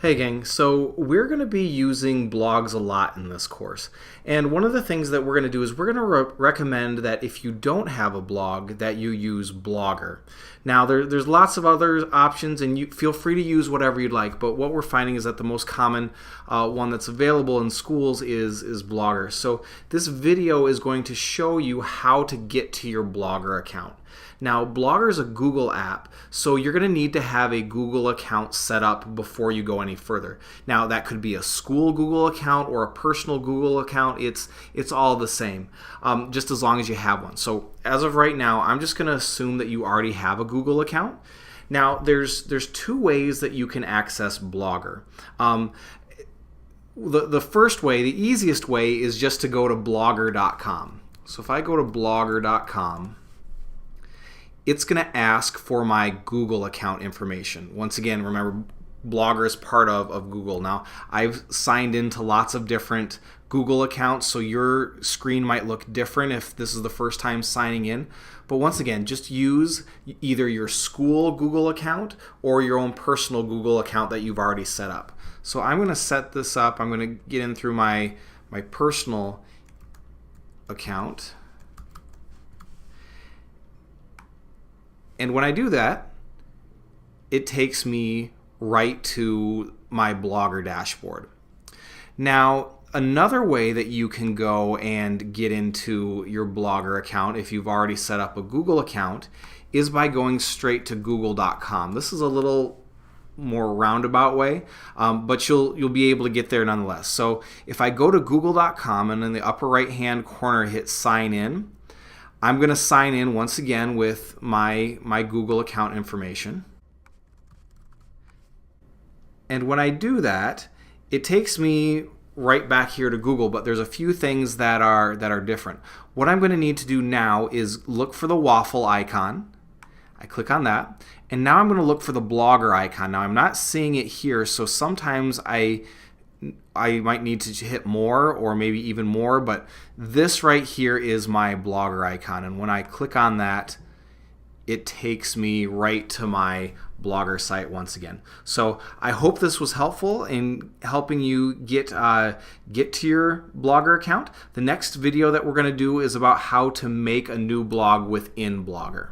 Hey gang, so we're going to be using blogs a lot in this course. And one of the things that we're going to do is we're going to recommend that if you don't have a blog, that you use Blogger. Now there's lots of other options and you feel free to use whatever you'd like, but what we're finding is that the most common one that's available in schools is Blogger. So this video is going to show you how to get to your Blogger account. Now, Blogger is a Google app, so you're going to need to have a Google account set up before you go any further. Now, that could be a school Google account or a personal Google account. It's all the same, just as long as you have one. So, as of right now, I'm just going to assume that you already have a Google account. Now, there's two ways that you can access Blogger. The first way, the easiest way, is just to go to blogger.com. So, if I go to blogger.com, it's going to ask for my Google account information. Once again, remember, Blogger is part of Google. Now, I've signed into lots of different Google accounts, so your screen might look different if this is the first time signing in. But once again, just use either your school Google account or your own personal Google account that you've already set up. So I'm going to set this up. I'm going to get in through my personal account. And when I do that, it takes me right to my Blogger dashboard. Now, another way that you can go and get into your Blogger account if you've already set up a Google account is by going straight to google.com. This is a little more roundabout way, but you'll be able to get there nonetheless. So if I go to google.com and in the upper right hand corner hit sign in, I'm going to sign in once again with my Google account information. And when I do that, it takes me right back here to Google, but there's a few things that are different. What I'm going to need to do now is look for the waffle icon. I click on that, and now I'm going to look for the Blogger icon. Now I'm not seeing it here, so sometimes I might need to hit more or maybe even more, but this right here is my Blogger icon, and when I click on that, it takes me right to my Blogger site once again. So I hope this was helpful in helping you get to your Blogger account. The next video that we're going to do is about how to make a new blog within Blogger.